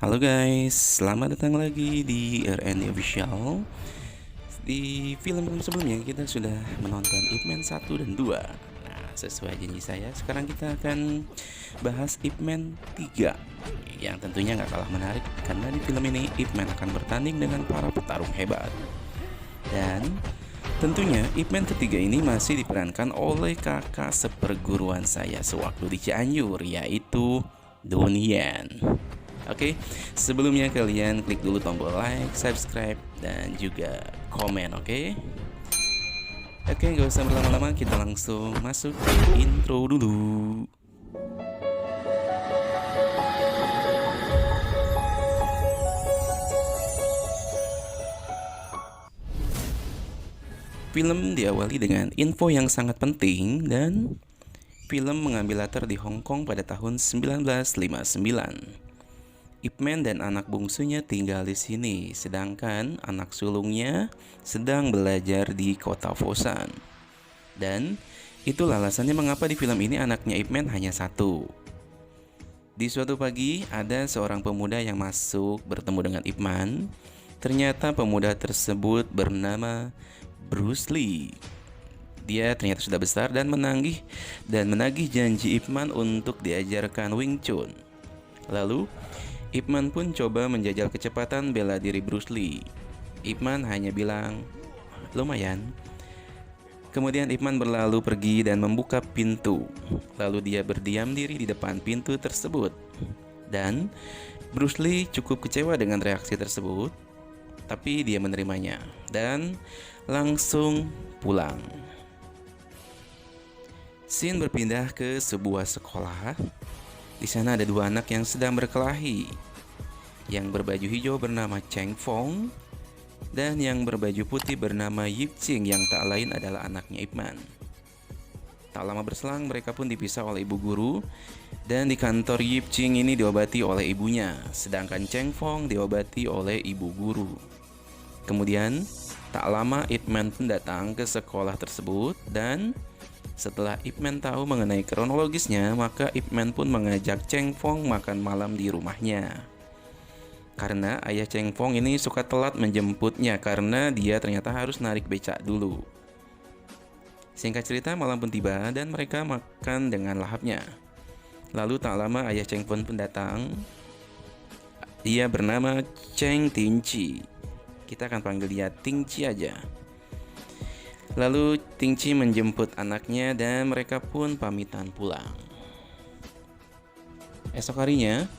Halo guys, selamat datang lagi di RN Official. Di film-film sebelumnya kita sudah menonton Ip Man 1 dan 2. Nah, sesuai janji saya, sekarang kita akan bahas Ip Man 3, yang tentunya nggak kalah menarik karena di film ini Ip Man akan bertanding dengan para petarung hebat. Dan tentunya Ip Man ketiga ini masih diperankan oleh kakak seperguruan saya sewaktu di Cianjur, yaitu Donnie Yen. Oke, sebelumnya kalian klik dulu tombol like, subscribe, dan juga komen, oke? Oke, nggak usah berlama-lama, kita langsung masuk ke intro dulu. Film diawali dengan info yang sangat penting dan film mengambil latar di Hong Kong pada tahun 1959. Ip Man dan anak bungsunya tinggal di sini, sedangkan anak sulungnya sedang belajar di kota Fosan. Dan itulah alasannya mengapa di film ini anaknya Ip Man hanya satu. Di suatu pagi, ada seorang pemuda yang masuk bertemu dengan Ip Man. Ternyata pemuda tersebut bernama Bruce Lee. Dia ternyata sudah besar dan menagih janji Ip Man untuk diajarkan Wing Chun. Lalu, Ip Man pun coba menjajal kecepatan bela diri Bruce Lee. Ip Man hanya bilang, lumayan. Kemudian Ip Man berlalu pergi dan membuka pintu. Lalu dia berdiam diri di depan pintu tersebut. Dan Bruce Lee cukup kecewa dengan reaksi tersebut, tapi dia menerimanya dan langsung pulang. Scene berpindah ke sebuah sekolah. Di sana ada dua anak yang sedang berkelahi. Yang berbaju hijau bernama Cheng Fong dan yang berbaju putih bernama Yip Ching, yang tak lain adalah anaknya Ip Man. Tak lama berselang mereka pun dipisah oleh ibu guru, dan di kantor Yip Ching ini diobati oleh ibunya, sedangkan Cheng Fong diobati oleh ibu guru. Kemudian tak lama Ip Man pun datang ke sekolah tersebut, dan setelah Ip Man tahu mengenai kronologisnya, maka Ip Man pun mengajak Cheng Fong makan malam di rumahnya. Karena ayah Cheng Fong ini suka telat menjemputnya karena dia ternyata harus narik becak dulu. Singkat cerita, malam pun tiba dan mereka makan dengan lahapnya. Lalu tak lama ayah Cheng Fong pun datang. Dia bernama Cheng Tingci. Kita akan panggil dia Tingci aja. Lalu Tingci menjemput anaknya dan mereka pun pamitan pulang. Esok harinya,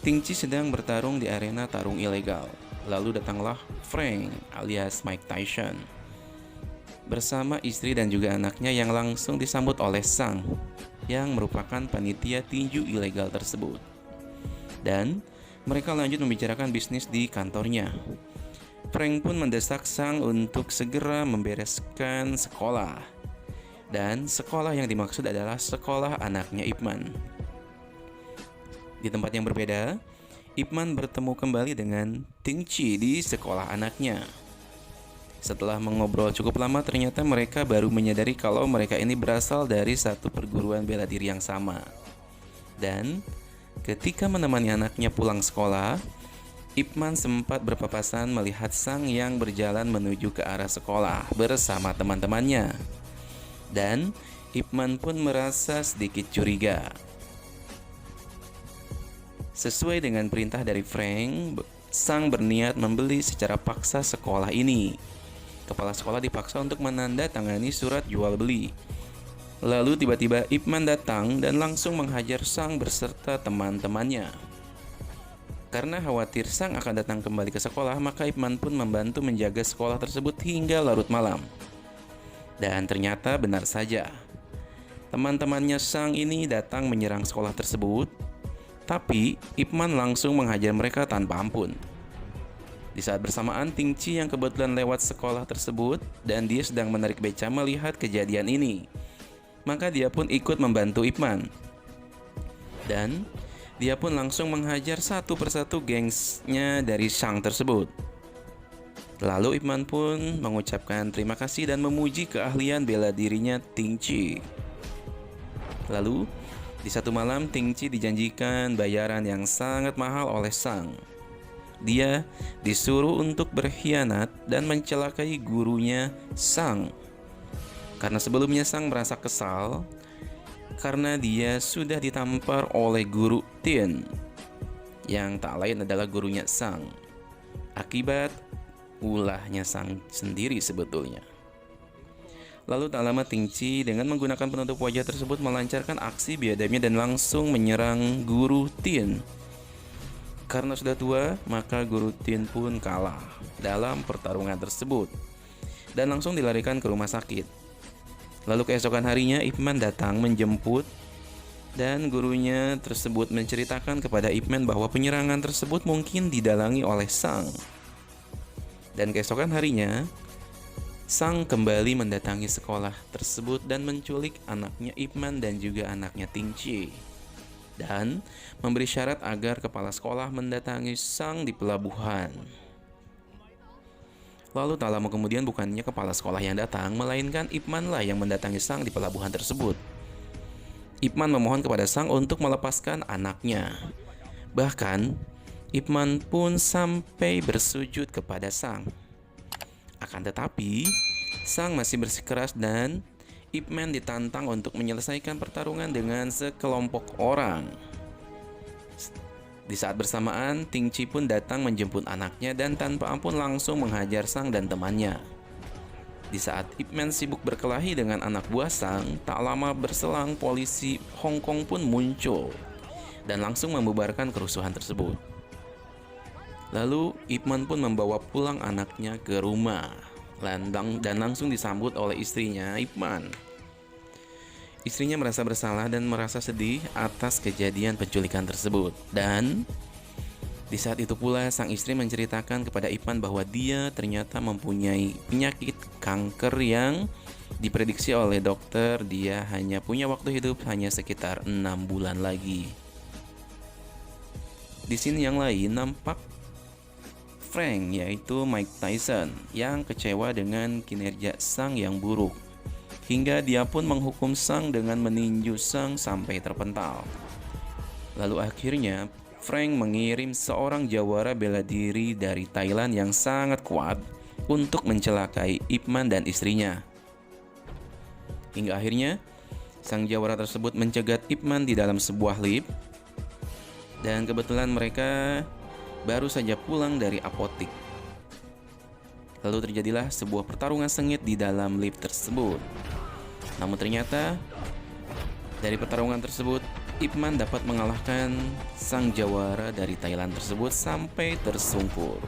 Tingci sedang bertarung di arena tarung ilegal. Lalu datanglah Frank alias Mike Tyson bersama istri dan juga anaknya yang langsung disambut oleh Sang yang merupakan panitia tinju ilegal tersebut. Dan mereka lanjut membicarakan bisnis di kantornya. Frank pun mendesak Sang untuk segera membereskan sekolah. Dan sekolah yang dimaksud adalah sekolah anaknya Ip Man. Di tempat yang berbeda, Ip Man bertemu kembali dengan Tingci di sekolah anaknya. Setelah mengobrol cukup lama, ternyata mereka baru menyadari kalau mereka ini berasal dari satu perguruan bela diri yang sama. Dan ketika menemani anaknya pulang sekolah, Ip Man sempat berpapasan melihat Sang yang berjalan menuju ke arah sekolah bersama teman-temannya. Dan Ip Man pun merasa sedikit curiga. Sesuai dengan perintah dari Frank, Sang berniat membeli secara paksa sekolah ini. Kepala sekolah dipaksa untuk menandatangani surat jual beli. Lalu tiba-tiba Ip Man datang dan langsung menghajar Sang beserta teman-temannya. Karena khawatir Sang akan datang kembali ke sekolah, maka Ip Man pun membantu menjaga sekolah tersebut hingga larut malam. Dan ternyata benar saja, teman-temannya Sang ini datang menyerang sekolah tersebut, tapi Ip Man langsung menghajar mereka tanpa ampun. Di saat bersamaan, Tingci yang kebetulan lewat sekolah tersebut dan dia sedang menarik beca melihat kejadian ini. Maka dia pun ikut membantu Ip Man. Dan dia pun langsung menghajar satu persatu gengsnya dari Sang tersebut. Lalu Ip Man pun mengucapkan terima kasih dan memuji keahlian bela dirinya Tingci. Lalu Di satu malam, Ting Chi dijanjikan bayaran yang sangat mahal oleh Sang. Dia disuruh untuk berkhianat dan mencelakai gurunya Sang. Karena sebelumnya Sang merasa kesal karena dia sudah ditampar oleh guru Tien, yang tak lain adalah gurunya Sang, akibat ulahnya Sang sendiri sebetulnya. Lalu tak lama Ting Chi dengan menggunakan penutup wajah tersebut melancarkan aksi biadabnya dan langsung menyerang guru Tien. Karena sudah tua, maka guru Tien pun kalah dalam pertarungan tersebut dan langsung dilarikan ke rumah sakit. Lalu keesokan harinya Ip Man datang menjemput dan gurunya tersebut menceritakan kepada Ip Man bahwa penyerangan tersebut mungkin didalangi oleh Sang. Dan keesokan harinya Sang kembali mendatangi sekolah tersebut dan menculik anaknya Ip Man dan juga anaknya Ting Chi, dan memberi syarat agar kepala sekolah mendatangi Sang di pelabuhan. Lalu tak lama kemudian bukannya kepala sekolah yang datang, melainkan Ip Man lah yang mendatangi Sang di pelabuhan tersebut. Ip Man memohon kepada Sang untuk melepaskan anaknya. Bahkan Ip Man pun sampai bersujud kepada Sang. Akan tetapi Sang masih bersikeras dan Ip Man ditantang untuk menyelesaikan pertarungan dengan sekelompok orang. Di saat bersamaan, Ting Chi pun datang menjemput anaknya dan tanpa ampun langsung menghajar Sang dan temannya. Di saat Ip Man sibuk berkelahi dengan anak buah Sang, tak lama berselang polisi Hong Kong pun muncul dan langsung membubarkan kerusuhan tersebut. Lalu Ip Man pun membawa pulang anaknya ke rumah dan langsung disambut oleh istrinya Ip Man. Istrinya merasa bersalah dan merasa sedih atas kejadian penculikan tersebut. Dan di saat itu pula sang istri menceritakan kepada Ip Man bahwa dia ternyata mempunyai penyakit kanker yang diprediksi oleh dokter dia hanya punya waktu hidup hanya sekitar 6 bulan lagi. Di sini yang lain nampak Frank, yaitu Mike Tyson, yang kecewa dengan kinerja Sang yang buruk, hingga dia pun menghukum Sang dengan meninju Sang sampai terpental. Lalu akhirnya Frank mengirim seorang jawara bela diri dari Thailand yang sangat kuat untuk mencelakai Ip Man dan istrinya. Hingga akhirnya sang jawara tersebut mencegat Ip Man di dalam sebuah lift. Dan kebetulan mereka baru saja pulang dari apotik. Lalu terjadilah sebuah pertarungan sengit di dalam lift tersebut. Namun ternyata dari pertarungan tersebut Ip Man dapat mengalahkan sang jawara dari Thailand tersebut sampai tersungkur.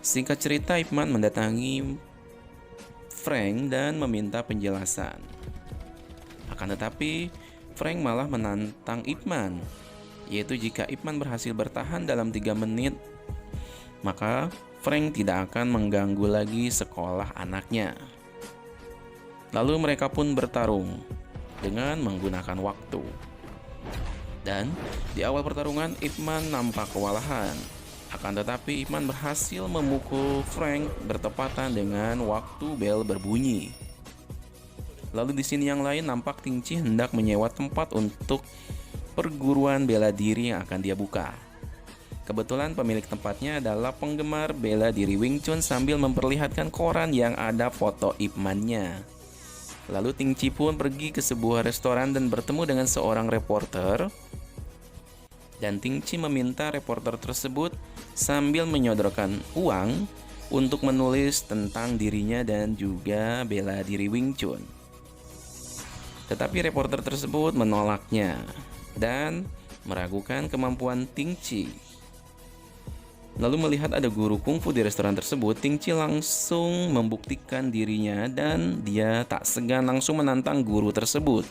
Singkat cerita, Ip Man mendatangi Frank dan meminta penjelasan. Akan tetapi Frank malah menantang Ip Man, yaitu jika Ip Man berhasil bertahan dalam 3 menit, maka Frank tidak akan mengganggu lagi sekolah anaknya. Lalu mereka pun bertarung dengan menggunakan waktu. Dan di awal pertarungan Ip Man nampak kewalahan. Akan tetapi Ip Man berhasil memukul Frank bertepatan dengan waktu bel berbunyi. Lalu di sini yang lain nampak Ting Chi hendak menyewa tempat untuk perguruan bela diri yang akan dia buka. Kebetulan pemilik tempatnya adalah penggemar bela diri Wing Chun sambil memperlihatkan koran yang ada foto Ip Man-nya. Lalu Ting Chi pun pergi ke sebuah restoran dan bertemu dengan seorang reporter. Dan Ting Chi meminta reporter tersebut sambil menyodorkan uang untuk menulis tentang dirinya dan juga bela diri Wing Chun. Tetapi reporter tersebut menolaknya dan meragukan kemampuan Ting Chi. Lalu melihat ada guru kungfu di restoran tersebut, Ting Chi langsung membuktikan dirinya dan dia tak segan langsung menantang guru tersebut.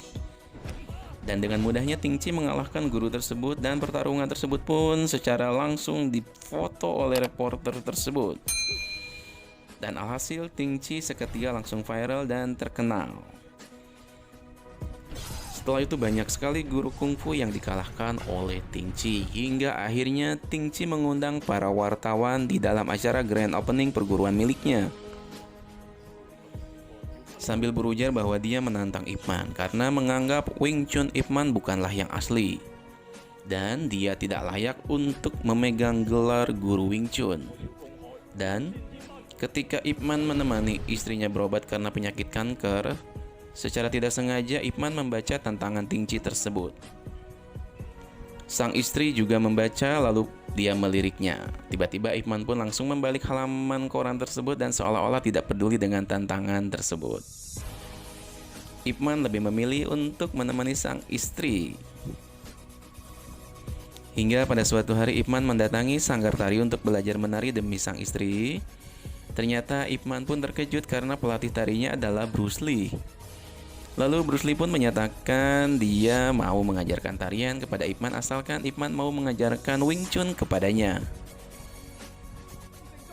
Dan dengan mudahnya Ting Chi mengalahkan guru tersebut dan pertarungan tersebut pun secara langsung difoto oleh reporter tersebut. Dan alhasil Ting Chi seketika langsung viral dan terkenal. Setelah itu banyak sekali guru kungfu yang dikalahkan oleh Ting Chi, hingga akhirnya Ting Chi mengundang para wartawan di dalam acara grand opening perguruan miliknya. sambil berujar bahwa dia menantang Ip Man karena menganggap Wing Chun Ip Man bukanlah yang asli dan dia tidak layak untuk memegang gelar guru Wing Chun. Dan ketika Ip Man menemani istrinya berobat karena penyakit kanker, secara tidak sengaja Ip Man membaca tantangan Ting Chi tersebut. Sang istri juga membaca lalu dia meliriknya. Tiba-tiba Ip Man pun langsung membalik halaman koran tersebut dan seolah-olah tidak peduli dengan tantangan tersebut. Ip Man lebih memilih untuk menemani sang istri. Hingga pada suatu hari Ip Man mendatangi sanggar tari untuk belajar menari demi sang istri. Ternyata Ip Man pun terkejut karena pelatih tarinya adalah Bruce Lee. Lalu Bruce Lee pun menyatakan dia mau mengajarkan tarian kepada Ip Man asalkan Ip Man mau mengajarkan Wing Chun kepadanya.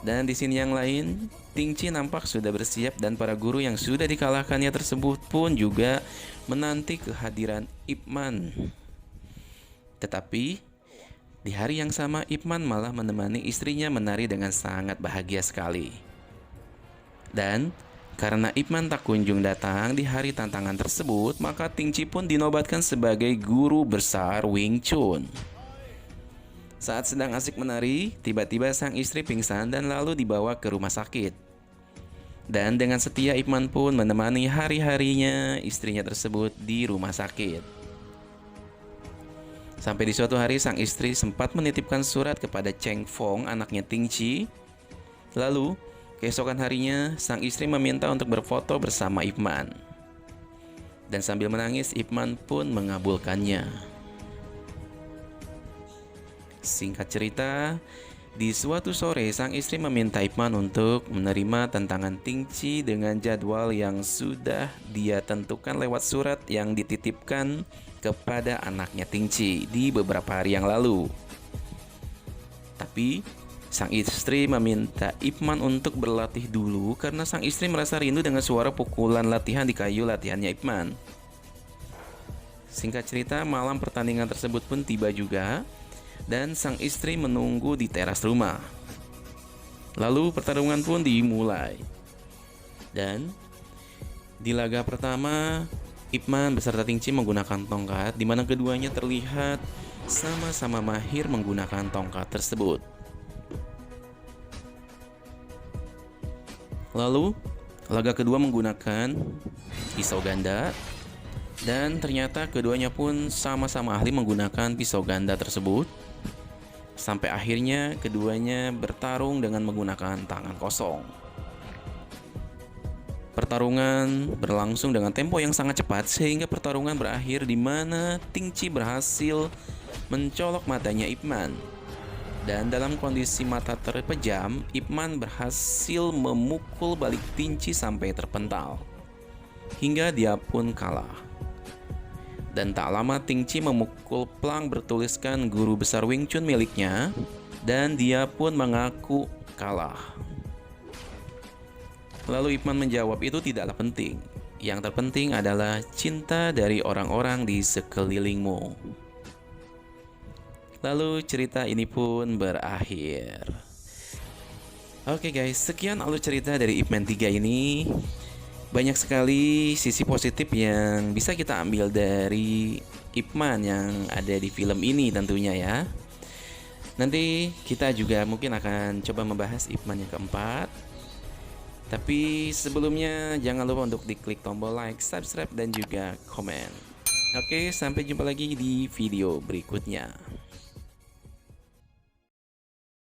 Dan di sini yang lain, Ting Chi nampak sudah bersiap dan para guru yang sudah dikalahkannya tersebut pun juga menanti kehadiran Ip Man. Tetapi di hari yang sama Ip Man malah menemani istrinya menari dengan sangat bahagia sekali. Dan karena Ip Man tak kunjung datang di hari tantangan tersebut, maka Ting Chi pun dinobatkan sebagai guru besar Wing Chun. Saat sedang asik menari, tiba-tiba sang istri pingsan dan lalu dibawa ke rumah sakit. Dan dengan setia Ip Man pun menemani hari-harinya istrinya tersebut di rumah sakit. Sampai di suatu hari sang istri sempat menitipkan surat kepada Cheng Fong, anaknya Ting Chi. Lalu keesokan harinya, sang istri meminta untuk berfoto bersama Ip Man. Dan sambil menangis, Ip Man pun mengabulkannya. Singkat cerita, di suatu sore, sang istri meminta Ip Man untuk menerima tantangan Ting Chi dengan jadwal yang sudah dia tentukan lewat surat yang dititipkan kepada anaknya Ting Chi di beberapa hari yang lalu. Tapi sang istri meminta Ip Man untuk berlatih dulu karena sang istri merasa rindu dengan suara pukulan latihan di kayu latihannya Ip Man. Singkat cerita, malam pertandingan tersebut pun tiba juga dan sang istri menunggu di teras rumah. Lalu pertarungan pun dimulai. Dan di laga pertama, Ip Man beserta Ting Chi menggunakan tongkat di mana keduanya terlihat sama-sama mahir menggunakan tongkat tersebut. Lalu, laga kedua menggunakan pisau ganda dan ternyata keduanya pun sama-sama ahli menggunakan pisau ganda tersebut. Sampai akhirnya keduanya bertarung dengan menggunakan tangan kosong. Pertarungan berlangsung dengan tempo yang sangat cepat sehingga pertarungan berakhir di mana Ting Chi berhasil mencolok matanya Ip Man. Dan dalam kondisi mata terpejam, Ip Man berhasil memukul balik Ting Chi sampai terpental. Hingga dia pun kalah. Dan tak lama Ting Chi memukul plang bertuliskan guru besar Wing Chun miliknya dan dia pun mengaku kalah. Lalu Ip Man menjawab itu tidaklah penting. Yang terpenting adalah cinta dari orang-orang di sekelilingmu. Lalu cerita ini pun berakhir. Oke guys, sekian alur cerita dari Ip Man 3 ini. Banyak sekali sisi positif yang bisa kita ambil dari Ip Man yang ada di film ini tentunya ya. Nanti kita juga mungkin akan coba membahas Ip Man yang keempat. Tapi sebelumnya jangan lupa untuk diklik tombol like, subscribe, dan juga komen. Oke, sampai jumpa lagi di video berikutnya.